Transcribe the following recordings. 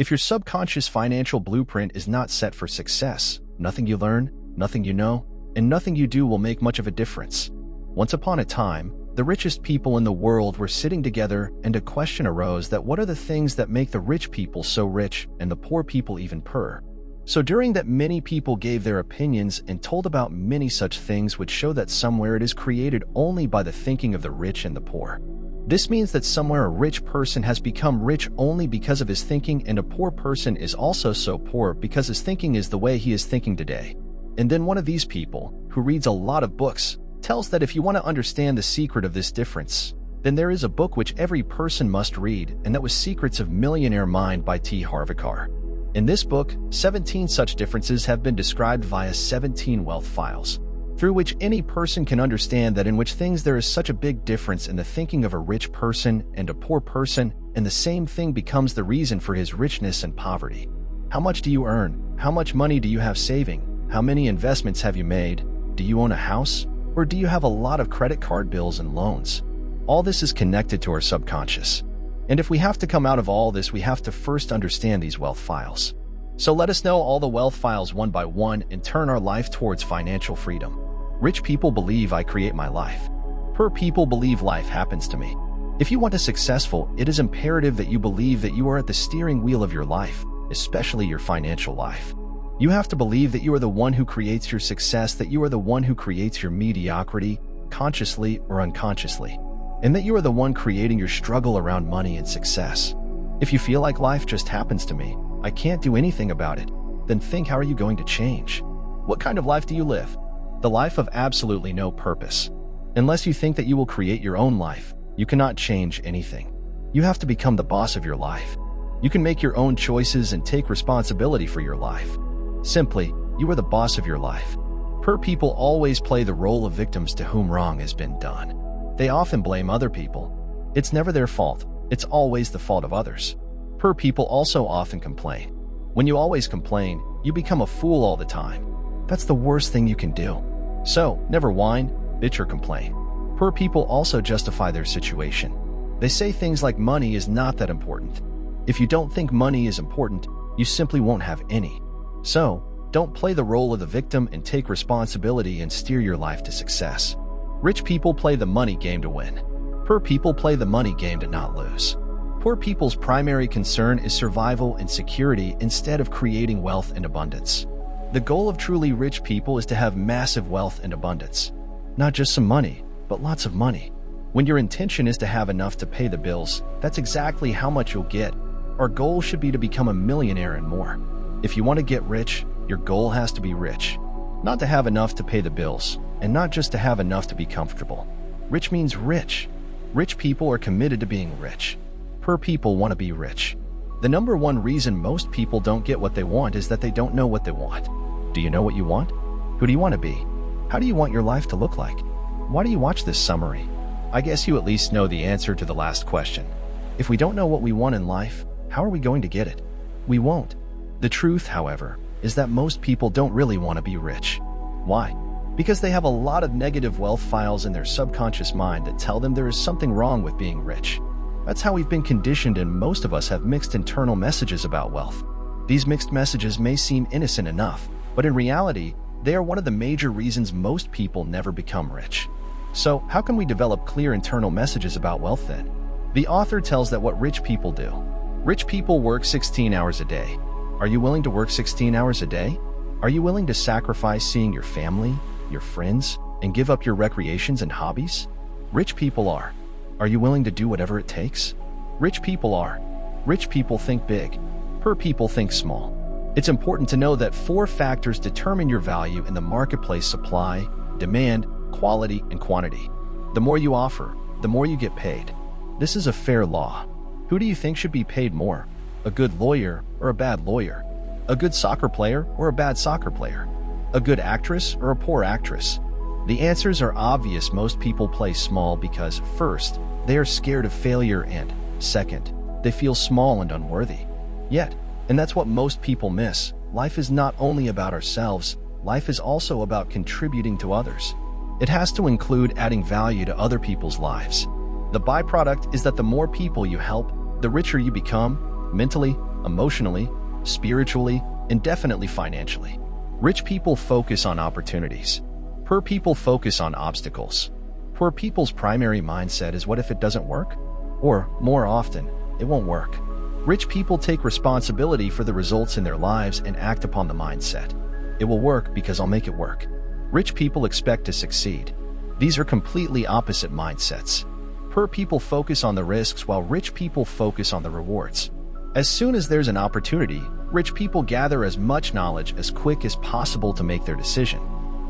If your subconscious financial blueprint is not set for success, nothing you learn, nothing you know, and nothing you do will make much of a difference. Once upon a time, the richest people in the world were sitting together, and a question arose that what are the things that make the rich people so rich and the poor people even poorer? So during that, many people gave their opinions and told about many such things which show that somewhere it is created only by the thinking of the rich and the poor. This means that somewhere a rich person has become rich only because of his thinking, and a poor person is also so poor because his thinking is the way he is thinking today. And then one of these people, who reads a lot of books, tells that if you want to understand the secret of this difference, then there is a book which every person must read, and that was Secrets of Millionaire Mind by Harv Eker. In this book, 17 such differences have been described via 17 wealth files, through which any person can understand that in which things there is such a big difference in the thinking of a rich person and a poor person, and the same thing becomes the reason for his richness and poverty. How much do you earn? How much money do you have saving? How many investments have you made? Do you own a house? Or do you have a lot of credit card bills and loans? All this is connected to our subconscious. And if we have to come out of all this, we have to first understand these wealth files. So let us know all the wealth files one by one and turn our life towards financial freedom. Rich people believe I create my life. Poor people believe life happens to me. If you want to be successful, it is imperative that you believe that you are at the steering wheel of your life, especially your financial life. You have to believe that you are the one who creates your success, that you are the one who creates your mediocrity, consciously or unconsciously, and that you are the one creating your struggle around money and success. If you feel like life just happens to me, I can't do anything about it, then think, how are you going to change? What kind of life do you live? The life of absolutely no purpose. Unless you think that you will create your own life, you cannot change anything. You have to become the boss of your life. You can make your own choices and take responsibility for your life. Simply, you are the boss of your life. Poor people always play the role of victims to whom wrong has been done. They often blame other people. It's never their fault. It's always the fault of others. Poor people also often complain. When you always complain, you become a fool all the time. That's the worst thing you can do. So, never whine, bitch, or complain. Poor people also justify their situation. They say things like money is not that important. If you don't think money is important, you simply won't have any. So, don't play the role of the victim and take responsibility and steer your life to success. Rich people play the money game to win. Poor people play the money game to not lose. Poor people's primary concern is survival and security instead of creating wealth and abundance. The goal of truly rich people is to have massive wealth and abundance. Not just some money, but lots of money. When your intention is to have enough to pay the bills, that's exactly how much you'll get. Our goal should be to become a millionaire and more. If you want to get rich, your goal has to be rich. Not to have enough to pay the bills, and not just to have enough to be comfortable. Rich means rich. Rich people are committed to being rich. Poor people want to be rich. The number one reason most people don't get what they want is that they don't know what they want. Do you know what you want? Who do you want to be? How do you want your life to look like? Why do you watch this summary? I guess you at least know the answer to the last question. If we don't know what we want in life, how are we going to get it? We won't. The truth, however, is that most people don't really want to be rich. Why? Because they have a lot of negative wealth files in their subconscious mind that tell them there is something wrong with being rich. That's how we've been conditioned, and most of us have mixed internal messages about wealth. These mixed messages may seem innocent enough, but in reality, they are one of the major reasons most people never become rich. So, how can we develop clear internal messages about wealth then? The author tells that what rich people do. Rich people work 16 hours a day. Are you willing to work 16 hours a day? Are you willing to sacrifice seeing your family, your friends, and give up your recreations and hobbies? Rich people are. Are you willing to do whatever it takes? Rich people are. Rich people think big. Poor people think small. It's important to know that 4 factors determine your value in the marketplace: supply, demand, quality, and quantity. The more you offer, the more you get paid. This is a fair law. Who do you think should be paid more? A good lawyer or a bad lawyer? A good soccer player or a bad soccer player? A good actress or a poor actress? The answers are obvious. Most people play small because, first, they are scared of failure, and, second, they feel small and unworthy. Yet, and that's what most people miss, life is not only about ourselves, life is also about contributing to others. It has to include adding value to other people's lives. The byproduct is that the more people you help, the richer you become, mentally, emotionally, spiritually, and definitely financially. Rich people focus on opportunities. Poor people focus on obstacles. Poor people's primary mindset is, what if it doesn't work? Or, more often, it won't work. Rich people take responsibility for the results in their lives and act upon the mindset. It will work because I'll make it work. Rich people expect to succeed. These are completely opposite mindsets. Poor people focus on the risks while rich people focus on the rewards. As soon as there's an opportunity, rich people gather as much knowledge as quick as possible to make their decision.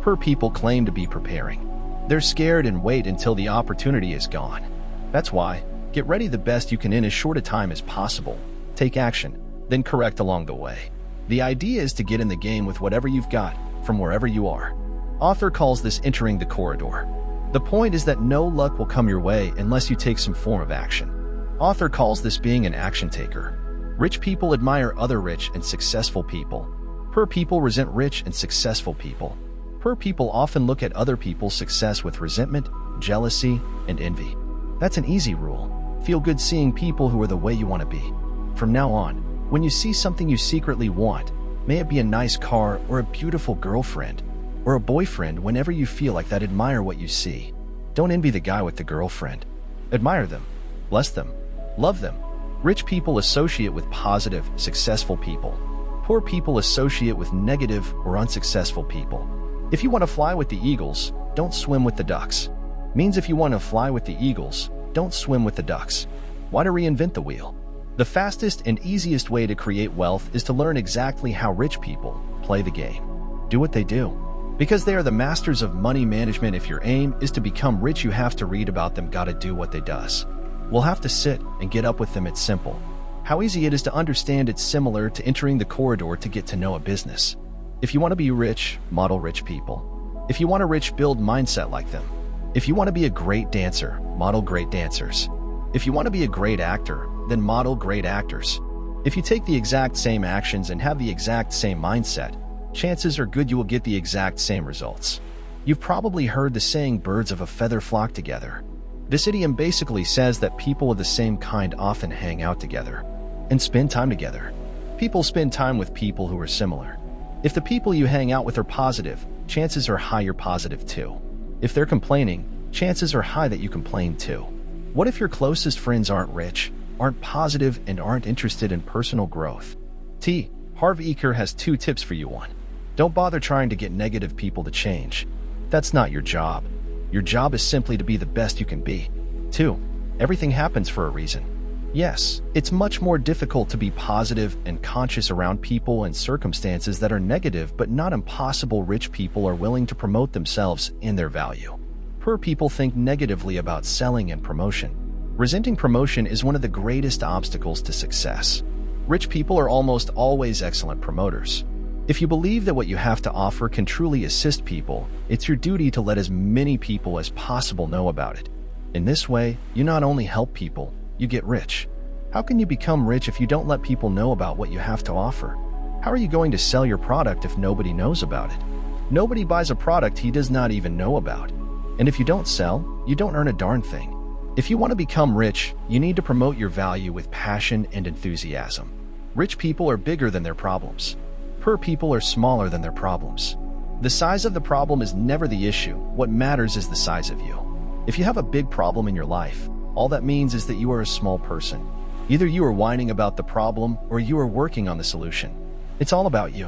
Poor people claim to be preparing. They're scared and wait until the opportunity is gone. That's why, get ready the best you can in as short a time as possible. Take action, then correct along the way. The idea is to get in the game with whatever you've got, from wherever you are. Author calls this entering the corridor. The point is that no luck will come your way unless you take some form of action. Author calls this being an action taker. Rich people admire other rich and successful people. Poor people resent rich and successful people. Poor people often look at other people's success with resentment, jealousy, and envy. That's an easy rule. Feel good seeing people who are the way you want to be. From now on, when you see something you secretly want, may it be a nice car or a beautiful girlfriend or a boyfriend, whenever you feel like that, admire what you see. Don't envy the guy with the girlfriend. Admire them, bless them, love them. Rich people associate with positive, successful people. Poor people associate with negative or unsuccessful people. If you want to fly with the eagles, don't swim with the ducks. Means if you want to fly with the eagles, don't swim with the ducks. Why to reinvent the wheel? The fastest and easiest way to create wealth is to learn exactly how rich people play the game. Do what they do. Because they are the masters of money management. If your aim is to become rich, you have to read about them, gotta do what they does. We'll have to sit and get up with them. It's simple. How easy it is to understand. It's similar to entering the corridor to get to know a business. If you want to be rich, model rich people. If you want a rich, build mindset like them. If you want to be a great dancer, model great dancers. If you want to be a great actor, then model great actors. If you take the exact same actions and have the exact same mindset, chances are good you will get the exact same results. You've probably heard the saying, birds of a feather flock together. This idiom basically says that people of the same kind often hang out together and spend time together. People spend time with people who are similar. If the people you hang out with are positive, chances are high you're positive too. If they're complaining, chances are high that you complain too. What if your closest friends aren't rich, aren't positive, and aren't interested in personal growth? Harv Eker has 2 tips for you. 1. Don't bother trying to get negative people to change. That's not your job. Your job is simply to be the best you can be. 2. Everything happens for a reason. Yes, it's much more difficult to be positive and conscious around people and circumstances that are negative, but not impossible. Rich people are willing to promote themselves and their value. Poor people think negatively about selling and promotion. Resenting promotion is one of the greatest obstacles to success. Rich people are almost always excellent promoters. If you believe that what you have to offer can truly assist people, it's your duty to let as many people as possible know about it. In this way, you not only help people, you get rich. How can you become rich if you don't let people know about what you have to offer? How are you going to sell your product if nobody knows about it? Nobody buys a product he does not even know about. And if you don't sell, you don't earn a darn thing. If you want to become rich, you need to promote your value with passion and enthusiasm. Rich people are bigger than their problems. Poor people are smaller than their problems. The size of the problem is never the issue. What matters is the size of you. If you have a big problem in your life, all that means is that you are a small person. Either you are whining about the problem or you are working on the solution. It's all about you.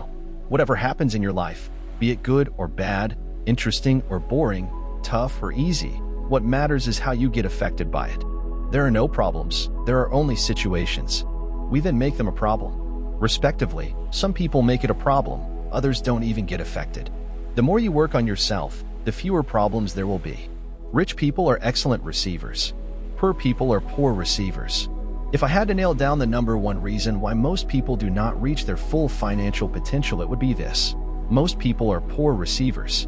Whatever happens in your life, be it good or bad, interesting or boring, tough or easy, what matters is how you get affected by it. There are no problems, there are only situations. We then make them a problem. Respectively, some people make it a problem, others don't even get affected. The more you work on yourself, the fewer problems there will be. Rich people are excellent receivers. Poor people are poor receivers. If I had to nail down the number 1 reason why most people do not reach their full financial potential, it would be this. Most people are poor receivers.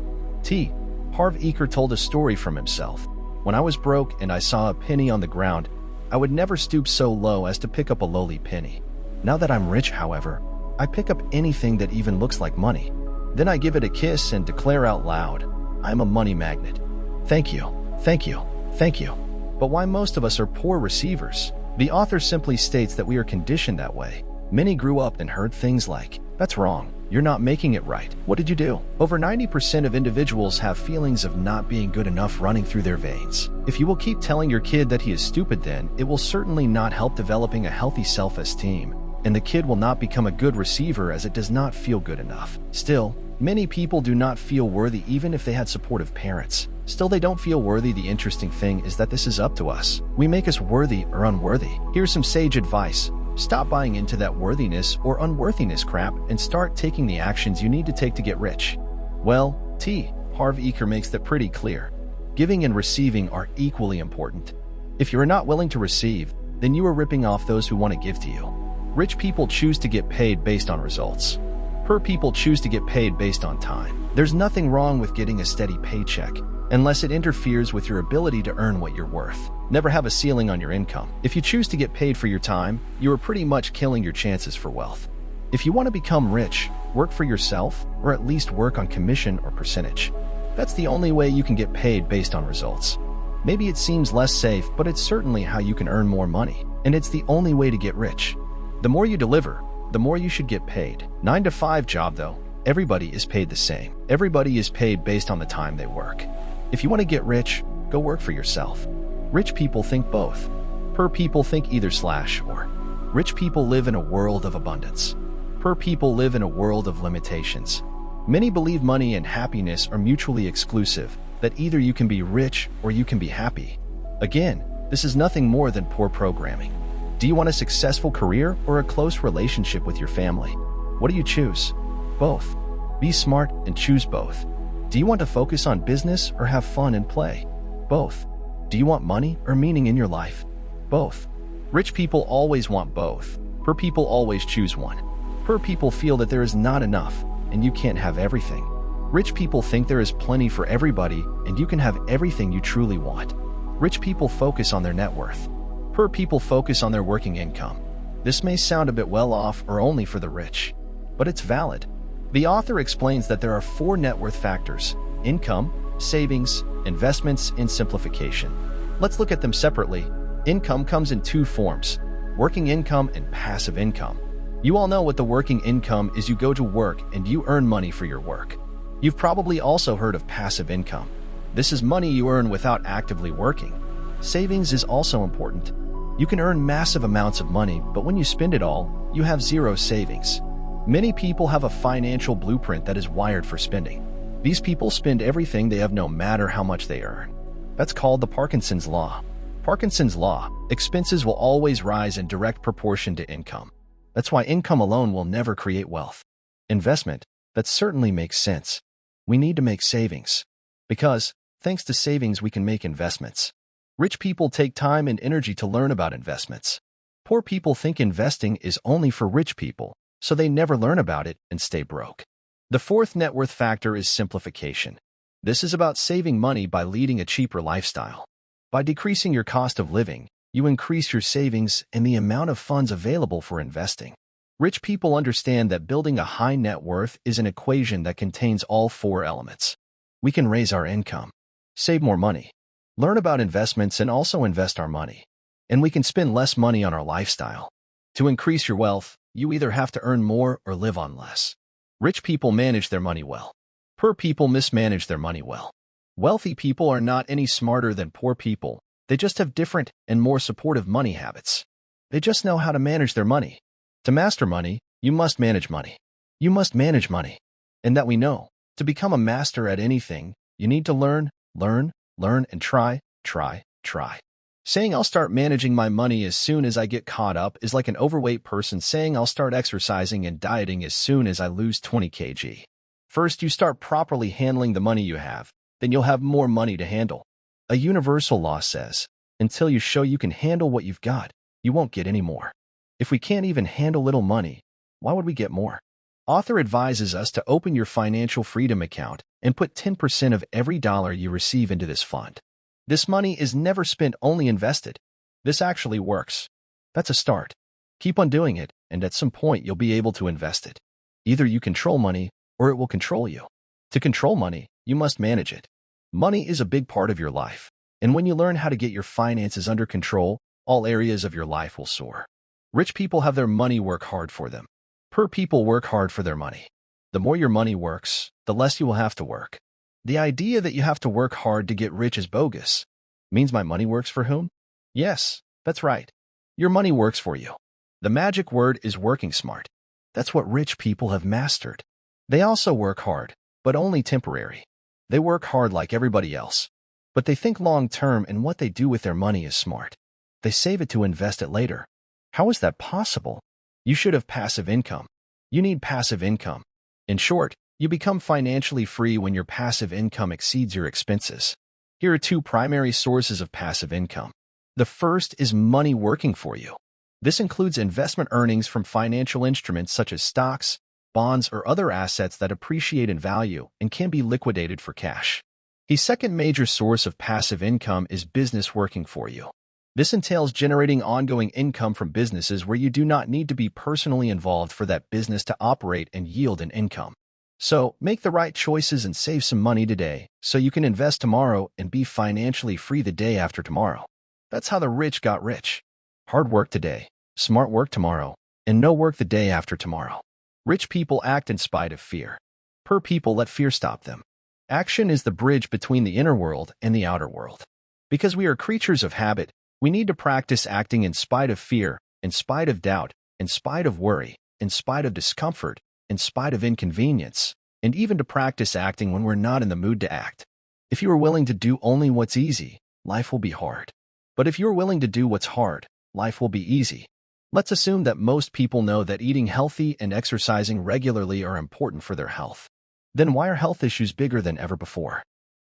Harv Eker told a story from himself. When I was broke and I saw a penny on the ground, I would never stoop so low as to pick up a lowly penny. Now that I'm rich, however, I pick up anything that even looks like money. Then I give it a kiss and declare out loud, I'm a money magnet. Thank you, thank you, thank you. But why most of us are poor receivers? The author simply states that we are conditioned that way. Many grew up and heard things like, "That's wrong. You're not making it right. What did you do?" Over 90% of individuals have feelings of not being good enough running through their veins. If you will keep telling your kid that he is stupid, then it will certainly not help developing a healthy self-esteem, and the kid will not become a good receiver as it does not feel good enough. Still, many people do not feel worthy even if they had supportive parents. Still, they don't feel worthy. The interesting thing is that this is up to us. We make us worthy or unworthy. Here's some sage advice. Stop buying into that worthiness or unworthiness crap and start taking the actions you need to take to get rich. Well, Harv Eker makes that pretty clear. Giving and receiving are equally important. If you are not willing to receive, then you are ripping off those who want to give to you. Rich people choose to get paid based on results. Poor people choose to get paid based on time. There's nothing wrong with getting a steady paycheck, unless it interferes with your ability to earn what you're worth. Never have a ceiling on your income. If you choose to get paid for your time, you are pretty much killing your chances for wealth. If you want to become rich, work for yourself, or at least work on commission or percentage. That's the only way you can get paid based on results. Maybe it seems less safe, but it's certainly how you can earn more money, and it's the only way to get rich. The more you deliver, the more you should get paid. 9-to-5 job though, everybody is paid the same. Everybody is paid based on the time they work. If you want to get rich, go work for yourself. Rich people think both. Poor people think either/or. Rich people live in a world of abundance. Poor people live in a world of limitations. Many believe money and happiness are mutually exclusive, that either you can be rich or you can be happy. Again, this is nothing more than poor programming. Do you want a successful career or a close relationship with your family? What do you choose? Both. Be smart and choose both. Do you want to focus on business or have fun and play? Both. Do you want money or meaning in your life? Both. Rich people always want both. Poor people always choose one. Poor people feel that there is not enough and you can't have everything. Rich people think there is plenty for everybody and you can have everything you truly want. Rich people focus on their net worth. Poor people focus on their working income. This may sound a bit well off or only for the rich, but it's valid. The author explains that there are 4 net worth factors: income, savings, investments, and simplification. Let's look at them separately. Income comes in 2 forms: working income and passive income. You all know what the working income is. You go to work and you earn money for your work. You've probably also heard of passive income. This is money you earn without actively working. Savings is also important. You can earn massive amounts of money, but when you spend it all, you have zero savings. Many people have a financial blueprint that is wired for spending. These people spend everything they have no matter how much they earn. That's called the Parkinson's Law. Parkinson's Law: expenses will always rise in direct proportion to income. That's why income alone will never create wealth. Investment: that certainly makes sense. We need to make savings. Because, thanks to savings, we can make investments. Rich people take time and energy to learn about investments. Poor people think investing is only for rich people, so they never learn about it and stay broke. The 4th net worth factor is simplification. This is about saving money by leading a cheaper lifestyle. By decreasing your cost of living, you increase your savings and the amount of funds available for investing. Rich people understand that building a high net worth is an equation that contains all 4 elements. We can raise our income, save more money, learn about investments, and also invest our money. And we can spend less money on our lifestyle. To increase your wealth, you either have to earn more or live on less. Rich people manage their money well. Poor people mismanage their money well. Wealthy people are not any smarter than poor people. They just have different and more supportive money habits. They just know how to manage their money. To master money, you must manage money. You must manage money. And that we know. To become a master at anything, you need to learn, and try. Saying I'll start managing my money as soon as I get caught up is like an overweight person saying I'll start exercising and dieting as soon as I lose 20 kg. First, you start properly handling the money you have, then you'll have more money to handle. A universal law says, until you show you can handle what you've got, you won't get any more. If we can't even handle little money, why would we get more? Author advises us to open your financial freedom account and put 10% of every dollar you receive into this fund. This money is never spent, only invested. This actually works. That's a start. Keep on doing it, and at some point you'll be able to invest it. Either you control money, or it will control you. To control money, you must manage it. Money is a big part of your life, and when you learn how to get your finances under control, all areas of your life will soar. Rich people have their money work hard for them. Poor people work hard for their money. The more your money works, the less you will have to work. The idea that you have to work hard to get rich is bogus. Means my money works for whom? Yes, that's right. Your money works for you. The magic word is working smart. That's what rich people have mastered. They also work hard, but only temporary. They work hard like everybody else. But they think long-term, and what they do with their money is smart. They save it to invest it later. How is that possible? You should have passive income. You need passive income. In short, you become financially free when your passive income exceeds your expenses. Here are two primary sources of passive income. The first is money working for you. This includes investment earnings from financial instruments such as stocks, bonds, or other assets that appreciate in value and can be liquidated for cash. The second major source of passive income is business working for you. This entails generating ongoing income from businesses where you do not need to be personally involved for that business to operate and yield an income. So, make the right choices and save some money today so you can invest tomorrow and be financially free the day after tomorrow. That's how the rich got rich. Hard work today, smart work tomorrow, and no work the day after tomorrow. Rich people act in spite of fear. Poor people let fear stop them. Action is the bridge between the inner world and the outer world. Because we are creatures of habit, we need to practice acting in spite of fear, in spite of doubt, in spite of worry, in spite of discomfort, in spite of inconvenience, and even to practice acting when we're not in the mood to act. If you are willing to do only what's easy, life will be hard. But if you're willing to do what's hard, life will be easy. Let's assume that most people know that eating healthy and exercising regularly are important for their health. Then why are health issues bigger than ever before?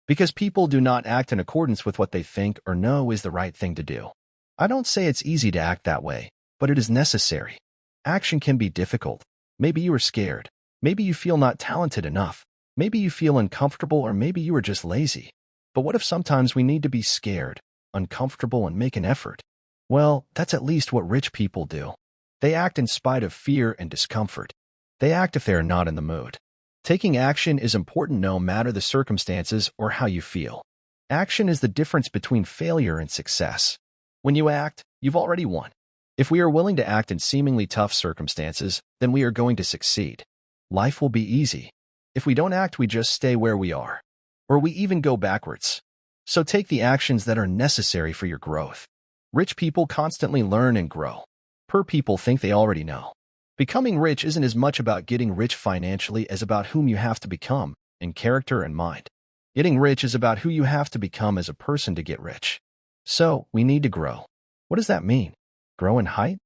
Because people do not act in accordance with what they think or know is the right thing to do. I don't say it's easy to act that way, but it is necessary. Action can be difficult. Maybe you are scared. Maybe you feel not talented enough. Maybe you feel uncomfortable, or maybe you are just lazy. But what if sometimes we need to be scared, uncomfortable, and make an effort? Well, that's at least what rich people do. They act in spite of fear and discomfort. They act if they are not in the mood. Taking action is important no matter the circumstances or how you feel. Action is the difference between failure and success. When you act, you've already won. If we are willing to act in seemingly tough circumstances, then we are going to succeed. Life will be easy. If we don't act, we just stay where we are. Or we even go backwards. So take the actions that are necessary for your growth. Rich people constantly learn and grow. Poor people think they already know. Becoming rich isn't as much about getting rich financially as about whom you have to become, in character and mind. Getting rich is about who you have to become as a person to get rich. So, we need to grow. What does that mean? Grow in height?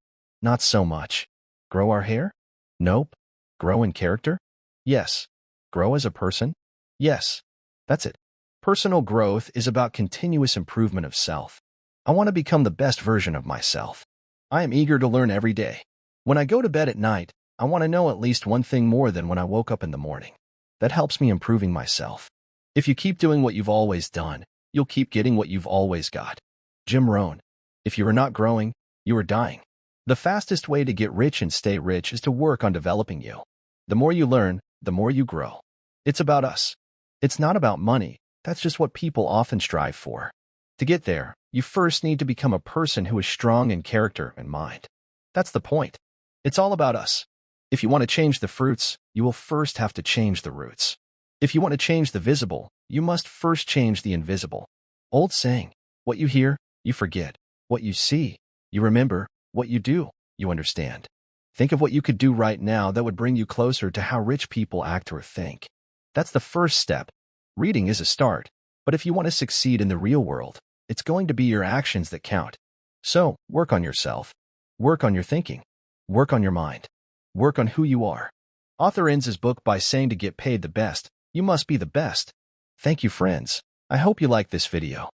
Not so much. Grow our hair? Nope. Grow in character? Yes. Grow as a person? Yes. That's it. Personal growth is about continuous improvement of self. I want to become the best version of myself. I am eager to learn every day. When I go to bed at night, I want to know at least one thing more than when I woke up in the morning. That helps me improving myself. If you keep doing what you've always done, you'll keep getting what you've always got. Jim Rohn. If you are not growing, you are dying. The fastest way to get rich and stay rich is to work on developing you. The more you learn, the more you grow. It's about us. It's not about money. That's just what people often strive for. To get there, you first need to become a person who is strong in character and mind. That's the point. It's all about us. If you want to change the fruits, you will first have to change the roots. If you want to change the visible, you must first change the invisible. Old saying, what you hear, you forget. What you see, you remember. What you do, you understand. Think of what you could do right now that would bring you closer to how rich people act or think. That's the first step. Reading is a start, but if you want to succeed in the real world, it's going to be your actions that count. So, work on yourself. Work on your thinking. Work on your mind. Work on who you are. Author ends his book by saying to get paid the best, you must be the best. Thank you, friends. I hope you liked this video.